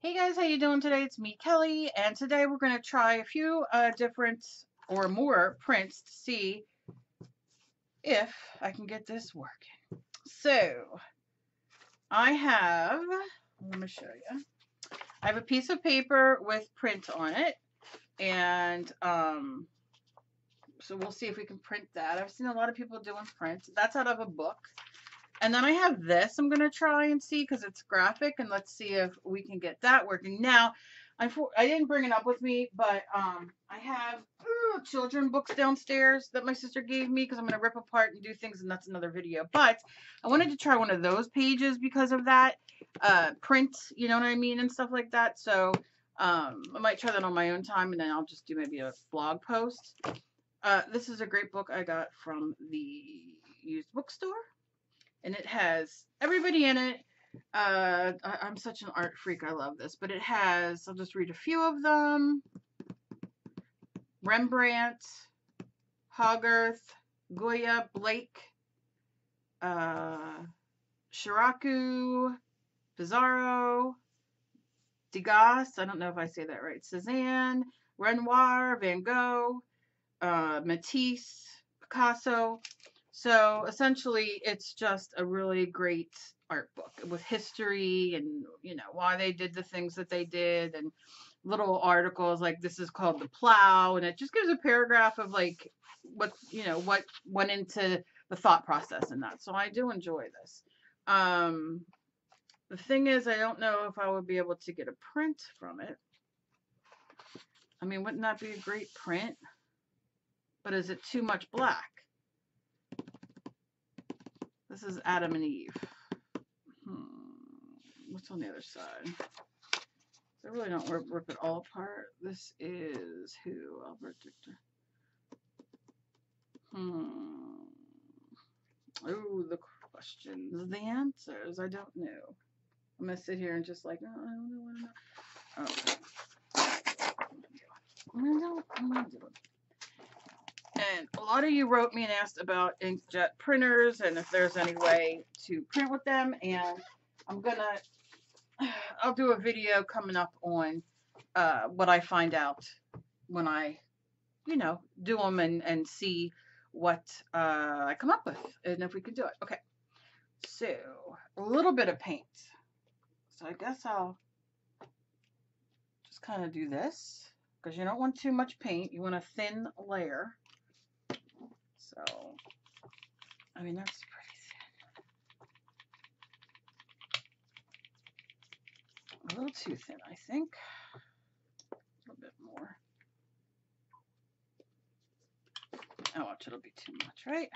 Hey guys, how you doing today? It's me, Kelly, and today we're going to try a few different or more prints to see if I can get this working. So, I have, let me show you. I have a piece of paper with print on it, and so we'll see if we can print that. I've seen a lot of people doing prints. That's out of a book. And then I have this I'm going to try and see because it's graphic, and let's see if we can get that working. Now, I didn't bring it up with me, but I have children books downstairs that my sister gave me because I'm going to rip apart and do things, and that's another video. But I wanted to try one of those pages because of that print, you know what I mean, and stuff like that. So I might try that on my own time, and then I'll just do maybe a blog post. This is a great book I got from the used bookstore. And it has everybody in it. I'm such an art freak. I love this. But it has, I'll just read a few of them. Rembrandt, Hogarth, Goya, Blake, Shiraku, Pizarro, Degas, I don't know if I say that right, Cézanne, Renoir, Van Gogh, Matisse, Picasso. So essentially, it's just a really great art book with history and, you know, why they did the things that they did, and little articles like this is called The Plow, and it just gives a paragraph of like what, you know, what went into the thought process in that. So I do enjoy this. The thing is, I don't know if I would be able to get a print from it. I mean, wouldn't that be a great print? But is it too much black? This is Adam and Eve. What's on the other side? I really don't rip it all apart. This is who? Albert Dichter. Oh, the questions, the answers. I don't know. I'm gonna sit here and just like, oh, I don't know. Okay. I'm gonna do it. And a lot of you wrote me and asked about inkjet printers and if there's any way to print with them. And I'll do a video coming up on what I find out when I, you know, do them and see what I come up with and if we can do it. Okay, so a little bit of paint. So I guess I'll just kind of do this because you don't want too much paint. You want a thin layer. So, I mean, that's pretty thin. A little too thin, I think. A little bit more. Oh, watch, it'll be too much, right?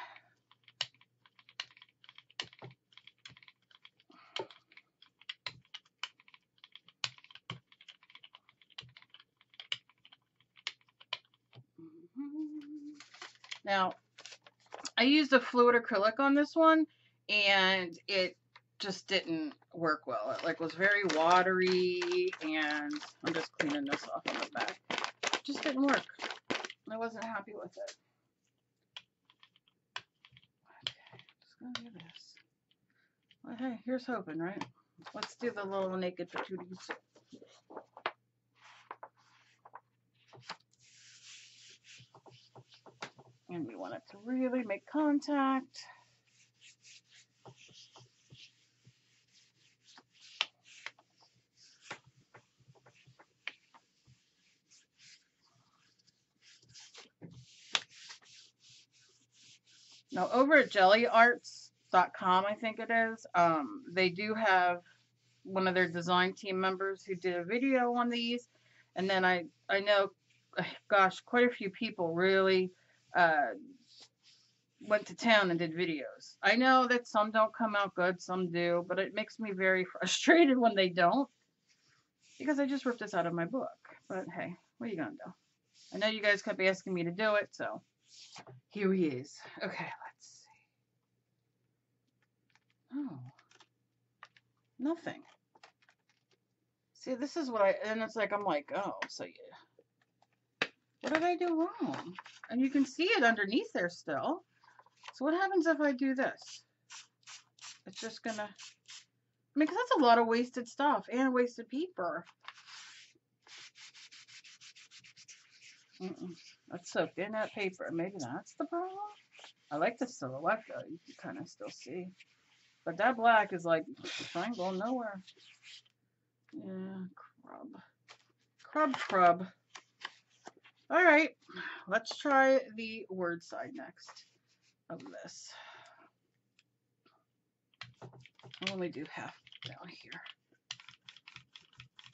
Now, I used a fluid acrylic on this one, and it just didn't work well. It like was very watery, and I'm just cleaning this off on the back. It just didn't work. I wasn't happy with it. Okay, just gonna do this. Well, hey, here's hoping, right? Let's do the little naked patooties. And we want it to really make contact. Now, over at jellyarts.com, I think it is, they do have one of their design team members who did a video on these. And then I know, gosh, quite a few people really went to town and did videos. I know that some don't come out good, some do, but it makes me very frustrated when they don't, because I just ripped this out of my book. But hey, what are you gonna do? I know you guys kept asking me to do it, so here he is. Okay, let's see. Oh, nothing. See, this is what and it's like, I'm like, oh, so yeah. What did I do wrong? And you can see it underneath there still. So what happens if I do this? It's just gonna, mean, because that's a lot of wasted stuff and wasted paper. Let's soak in that paper. Maybe that's the problem. I like the silhouette though. You can kind of still see. But that black is like, I ain't going nowhere. Yeah, crub. All right, let's try the word side next of this. I'll only do half down here.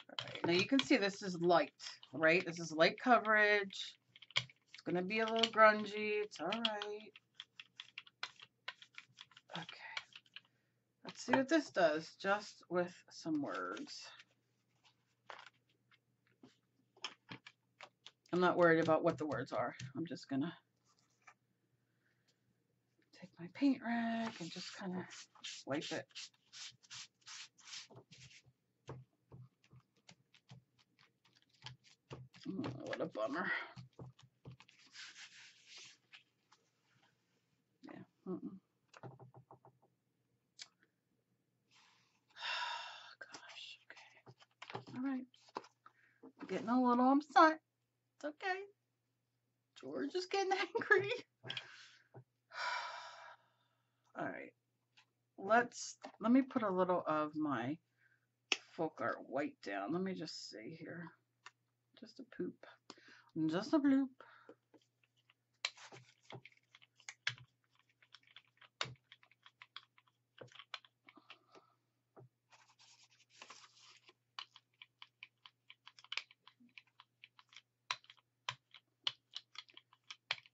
All right, now you can see this is light, right? This is light coverage. It's gonna be a little grungy. It's all right. Okay, let's see what this does just with some words. I'm not worried about what the words are. I'm just gonna take my paint rack and just kind of wipe it. Oh, what a bummer. Yeah. Gosh, okay. All right. I'm getting a little upset. It's okay. George is getting angry. All right. Let me put a little of my folk art white down. Let me just see here. Just a poop. Just a bloop.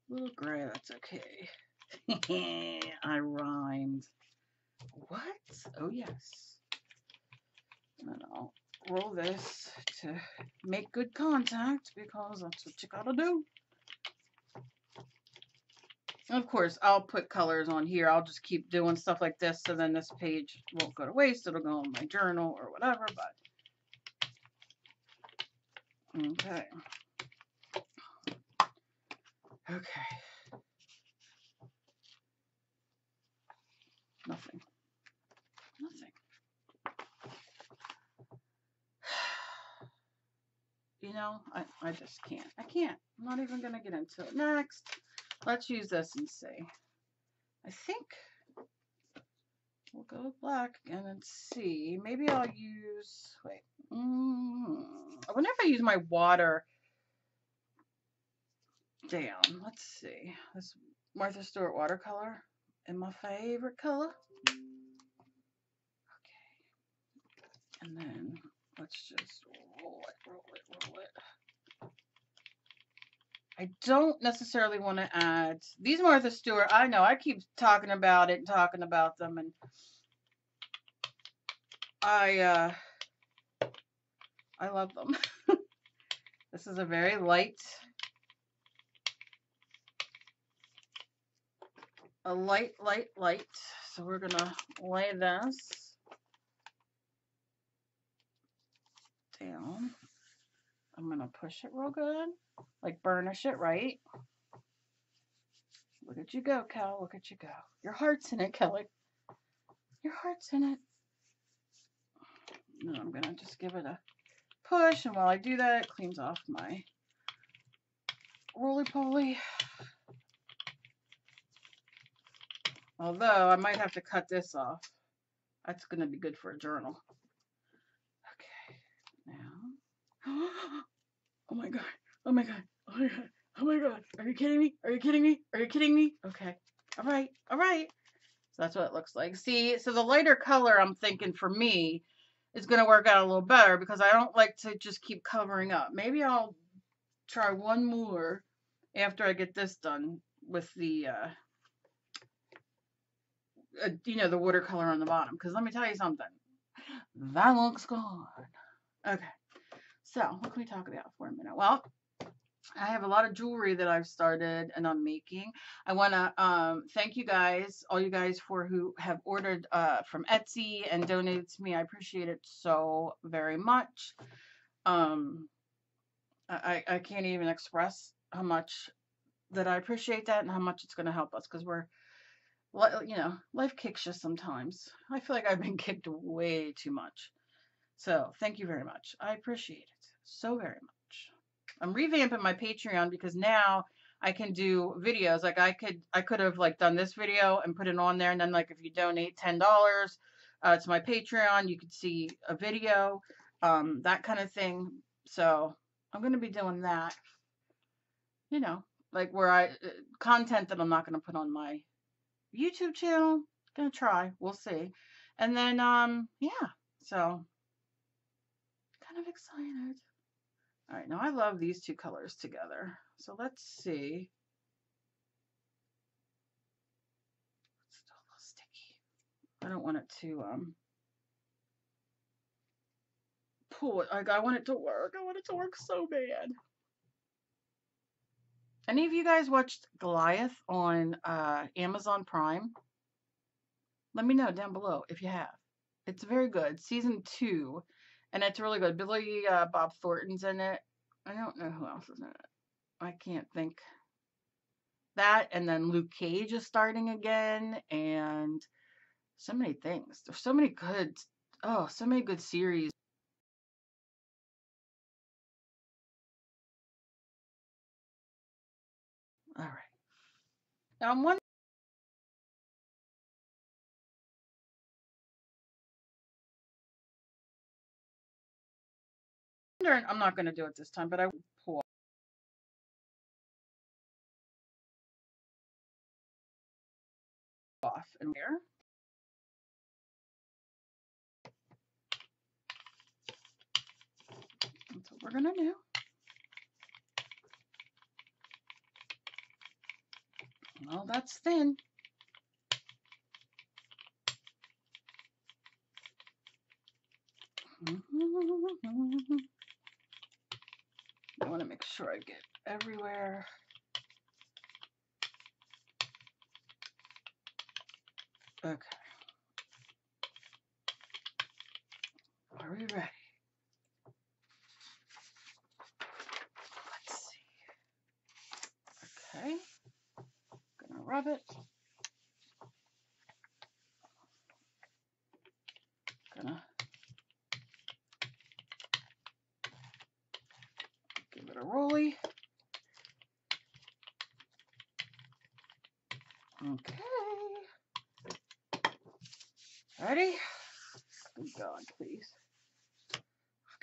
A little gray, that's okay. I rhymed. What? Oh, yes. And I'll roll this to make good contact because that's what you gotta do. And of course, I'll put colors on here. I'll just keep doing stuff like this so then this page won't go to waste. It'll go in my journal or whatever, but okay. Okay. Nothing. You know, I just can't. I can't. I'm not even going to get into it. Next, let's use this and see. I think we'll go with black again and see. Maybe I'll use, wait. I wonder if I use my water down. Let's see. This Martha Stewart watercolor in my favorite color. Okay. And then let's just roll it. I don't necessarily want to add these Martha Stewart. I know I keep talking about it and talking about them, and I love them. This is a very light, light. So we're gonna lay this down. I'm gonna push it real good, like burnish it, right? Look at you go, Cal. Look at you go. Your heart's in it, Kelly. Your heart's in it. And I'm gonna just give it a push, and while I do that, it cleans off my roly-poly. Although I might have to cut this off. That's gonna be good for a journal. Okay, now. Oh my god. Oh my god. Oh my god. Oh my god. Are you kidding me? Are you kidding me? Are you kidding me? Okay. All right. All right. So that's what it looks like. See, so the lighter color, I'm thinking for me, is going to work out a little better because I don't like to just keep covering up. Maybe I'll try one more after I get this done with the, the watercolor on the bottom. Because let me tell you something. That looks good. Okay. So what can we talk about for a minute? Well, I have a lot of jewelry that I've started and I'm making. I want to thank you guys, all you guys who have ordered from Etsy and donated to me. I appreciate it so very much. I can't even express how much that I appreciate that and how much it's going to help us because you know, life kicks you sometimes. I feel like I've been kicked way too much. So thank you very much. I appreciate it so very much. I'm revamping my Patreon because now I can do videos. Like I could have like done this video and put it on there, and then like if you donate $10 to my Patreon, you could see a video, that kind of thing. So I'm gonna be doing that. You know, like where content that I'm not gonna put on my YouTube channel. Gonna try. We'll see. And then yeah. So kind of excited. All right, now I love these two colors together. So let's see. It's still a little sticky. I don't want it to pull it. I want it to work. I want it to work so bad. Any of you guys watched Goliath on Amazon Prime? Let me know down below if you have. It's very good. Season 2, and it's really good. Billy Bob Thornton's in it. I don't know who else is in it. I can't think. That, and then Luke Cage is starting again, and so many things. There's so many good, oh, so many good series. All right. Now I'm wondering, I'm not going to do it this time, but I will pull off and wear. That's what we're going to do. Well, that's thin. I want to make sure I get everywhere. Okay. Are we ready? Let's see. Okay. Gonna rub it. Gonna give it a rolly. Okay. Ready? Good God, please. I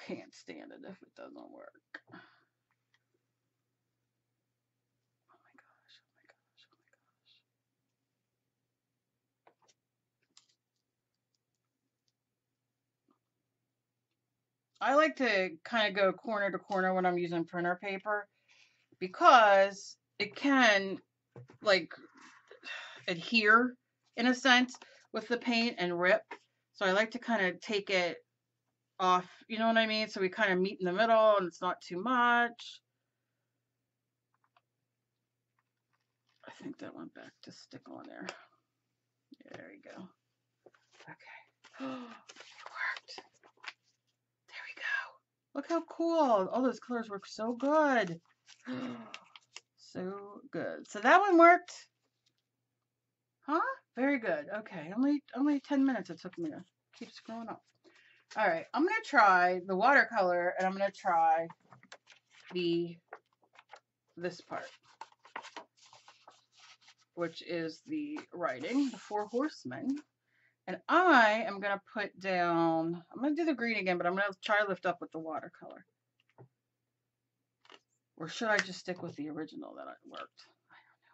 can't stand it if it doesn't work. Oh my gosh, oh my gosh, oh my gosh. I like to kind of go corner to corner when I'm using printer paper because it can like adhere in a sense with the paint and rip. So I like to kind of take it off, you know what I mean? So we kind of meet in the middle and it's not too much. I think that went back to stick on there. There we go. Okay. It worked. There we go. Look how cool. All those colors work so good. So good. So that one worked. Huh? Very good. Okay. Only 10 minutes it took me to keep scrolling up. All right. I'm going to try the watercolor and I'm going to try this part, which is the writing, the 4 horsemen. And I am going to put down, I'm going to do the green again, but I'm going to try to lift up with the watercolor. Or should I just stick with the original that worked? I don't know.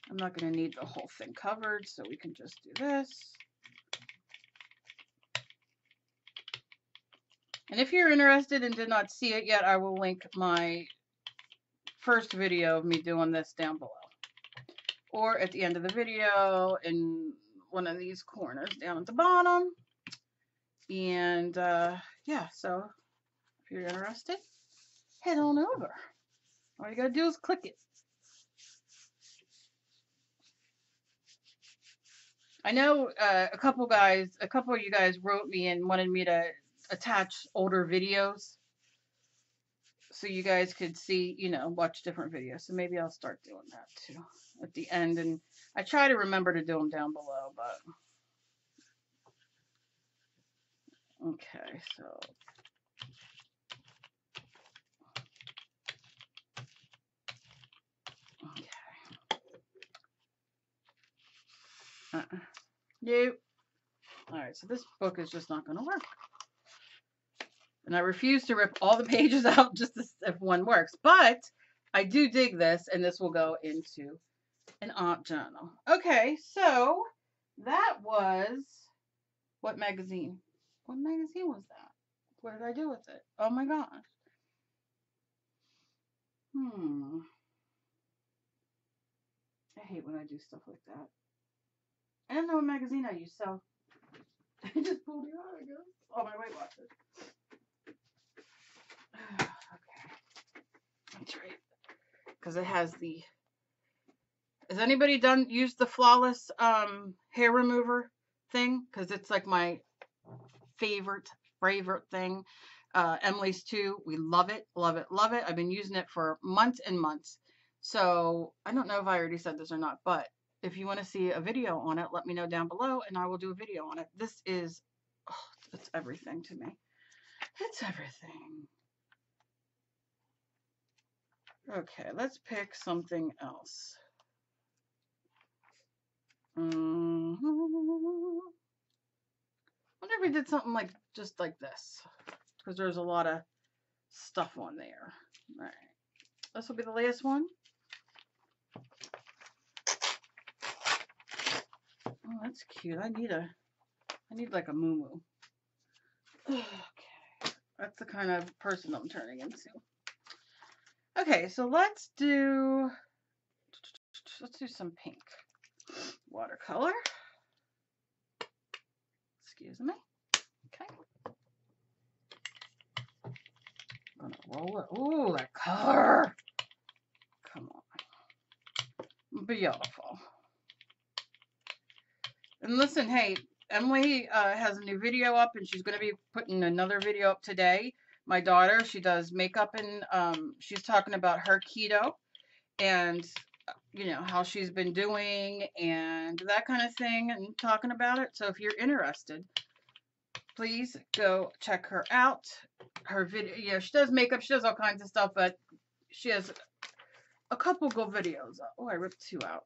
I'm not going to need the whole thing covered, so we can just do this. And if you're interested and did not see it yet, I will link my first video of me doing this down below. Or at the end of the video in one of these corners down at the bottom. And yeah, so if you're interested, head on over. All you gotta do is click it. I know a couple of you guys wrote me and wanted me to attach older videos so you guys could see, you know, watch different videos. So maybe I'll start doing that too at the end and I try to remember to do them down below, but okay, so okay. Nope. All right, so this book is just not going to work. And I refuse to rip all the pages out just to see if one works. But I do dig this, and this will go into an art journal. Okay, so that was, what magazine? What magazine was that? What did I do with it? Oh my gosh. I hate when I do stuff like that. I don't know what magazine I use, so I just pulled it out, I guess. Oh, my Weight Watchers. Okay. That's right. Because it has the... Has anybody used the Flawless hair remover thing? Because it's like my favorite thing. Emily's too. We love it, love it, love it. I've been using it for months and months. So I don't know if I already said this or not, but if you want to see a video on it, let me know down below and I will do a video on it. This is, oh, it's everything to me. It's everything. Okay, let's pick something else. Wonder if we did something like just like this, because there's a lot of stuff on there. All right, this will be the last one. Oh, that's cute. I need like a moo-moo. Okay, that's the kind of person I'm turning into. Okay, so let's do some pink watercolor. Excuse me. Okay. I'm gonna roll it. Ooh, that color. Come on. Beautiful. And listen, hey, Emily has a new video up, and she's going to be putting another video up today. My daughter, she does makeup, and she's talking about her keto and, you know, how she's been doing and that kind of thing, and talking about it. So if you're interested, please go check her out. Her video, yeah, she does makeup, she does all kinds of stuff, but she has a couple good videos. Oh, I ripped two out.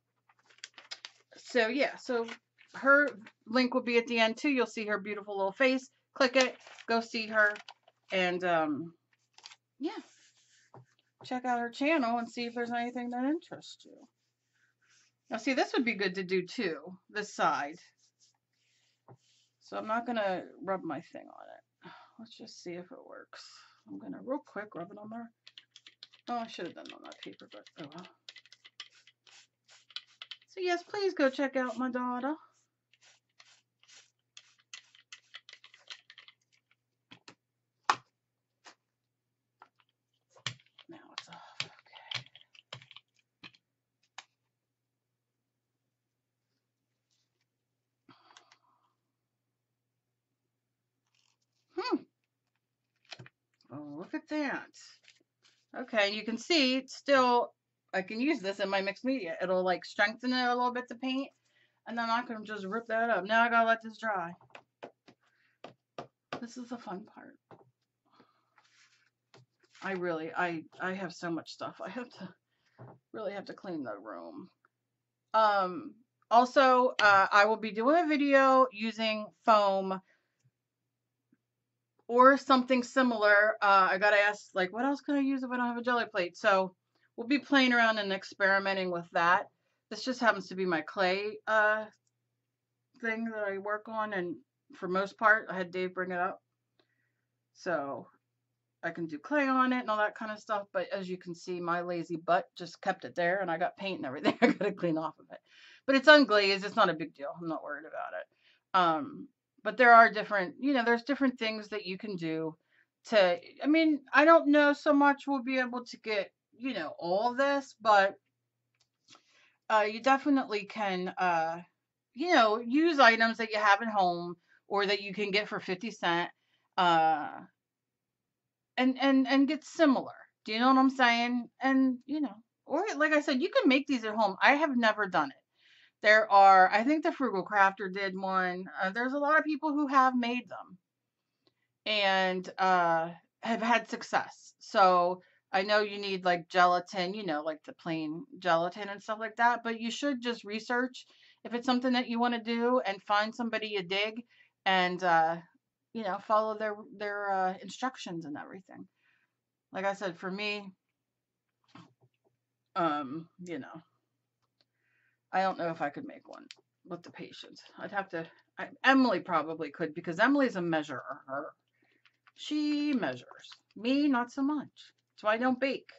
So yeah, so her link will be at the end too. You'll see her beautiful little face. Click it, go see her, and yeah, check out her channel and see if there's anything that interests you. Now see, this would be good to do too, this side. So I'm not gonna rub my thing on it. Let's just see if it works. I'm gonna real quick rub it on there. Oh, I should have done it on that paper, but oh well. So yes, please go check out my daughter. Now it's off. Okay. Oh, look at that. Okay, and you can see it's still, I can use this in my mixed media. It'll like strengthen it a little bit to paint, and then I can just rip that up. Now I gotta let this dry. This is the fun part. I have so much stuff. I really have to clean the room. Also, I will be doing a video using foam or something similar. I gotta ask, like, what else can I use if I don't have a jelly plate? So we'll be playing around and experimenting with that. This just happens to be my clay thing that I work on, and for most part, I had Dave bring it up. So I can do clay on it and all that kind of stuff, but as you can see, my lazy butt just kept it there, and I got paint and everything I gotta clean off of it. But it's unglazed, it's not a big deal. I'm not worried about it. But there are different, you know, there's different things that you can do to, I mean, I don't know so much we'll be able to get, you know, all this, but you definitely can, you know, use items that you have at home or that you can get for 50 cents, and get similar. Do you know what I'm saying? And, you know, or like I said, you can make these at home. I have never done it. There are, I think the Frugal Crafter did one. There's a lot of people who have made them and have had success. So I know you need like gelatin, you know, like the plain gelatin and stuff like that, but you should just research if it's something that you want to do and find somebody you dig and you know, follow their instructions and everything. Like I said, for me, you know, I don't know if I could make one with the patience. I'd have to. Emily probably could because Emily's a measurer. She measures. Me, not so much. So I don't bake.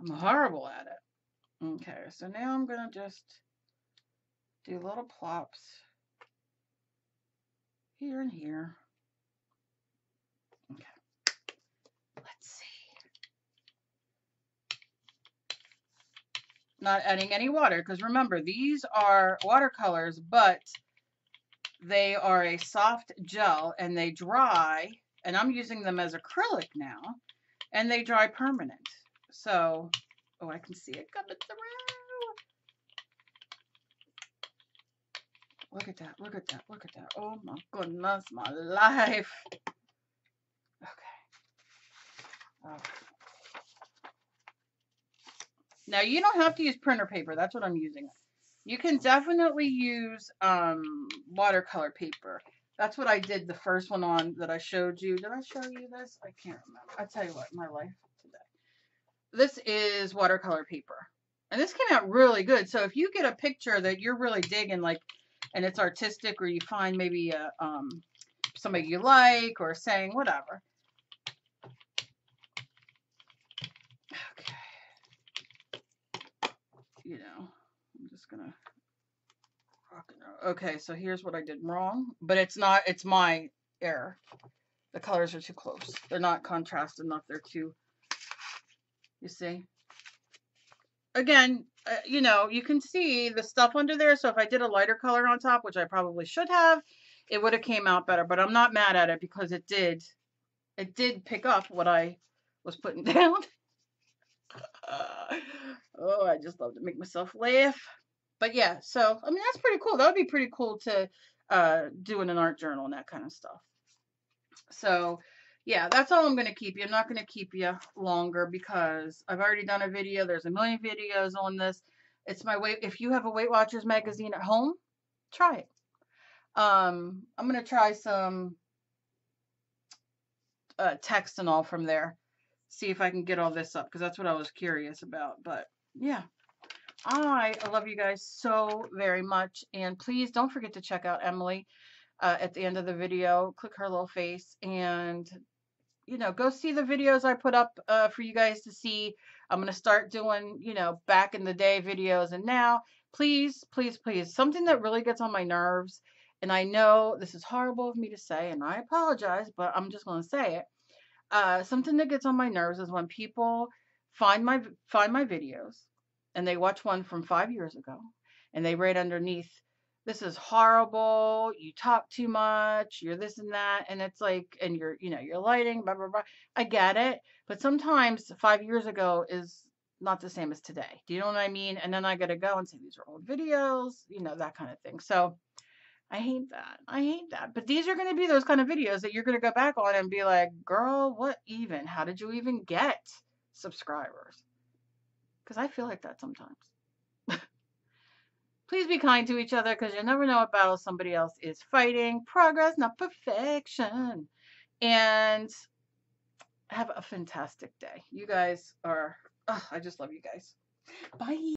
I'm horrible at it. Okay, so now I'm gonna just do little plops here and here. Okay, let's see. Not adding any water because remember these are watercolors, but they are a soft gel and they dry, and I'm using them as acrylic now, and they dry permanent. So, oh, I can see it coming through. Look at that, look at that, look at that. Oh my goodness, my life. Okay. Oh. Now you don't have to use printer paper. That's what I'm using. You can definitely use watercolor paper. That's what I did the first one on that I showed you. Did I show you this? I can't remember. I tell you what, my life today. This is watercolor paper. And this came out really good. So if you get a picture that you're really digging, like, and it's artistic, or you find maybe a, somebody you like, or saying whatever. Okay. You know, I'm just gonna rock and roll. Okay, so here's what I did wrong, but it's not, it's my error. The colors are too close. They're not contrast enough. They're too, you see? Again, you know, you can see the stuff under there. So if I did a lighter color on top, which I probably should have, it would have came out better, but I'm not mad at it because it did pick up what I was putting down. Oh, I just love to make myself laugh. But yeah, so, I mean, that's pretty cool. That would be pretty cool to do in an art journal and that kind of stuff. So yeah, that's all I'm going to keep you. I'm not going to keep you longer because I've already done a video. There's a million videos on this. It's my weight. If you have a Weight Watchers magazine at home, try it. I'm going to try some text and all from there. See if I can get all this up because that's what I was curious about. But yeah, I love you guys so very much. And please don't forget to check out Emily at the end of the video. Click her little face and, you know, go see the videos I put up for you guys to see. I'm going to start doing, you know, back in the day videos. And now, please, please, please, something that really gets on my nerves. And I know this is horrible of me to say, and I apologize, but I'm just going to say it. Something that gets on my nerves is when people find my videos and they watch one from 5 years ago and they write underneath, "This is horrible. You talk too much. You're this and that." And it's like, and you're, you know, you're lighting, blah, blah, blah. I get it. But sometimes 5 years ago is not the same as today. Do you know what I mean? And then I got to go and say, these are old videos, you know, that kind of thing. So I hate that. I hate that. But these are going to be those kind of videos that you're going to go back on and be like, girl, what even? How did you even get subscribers? Because I feel like that sometimes. Please be kind to each other because you never know what battle somebody else is fighting. Progress, not perfection. And have a fantastic day. You guys are, oh, I just love you guys. Bye.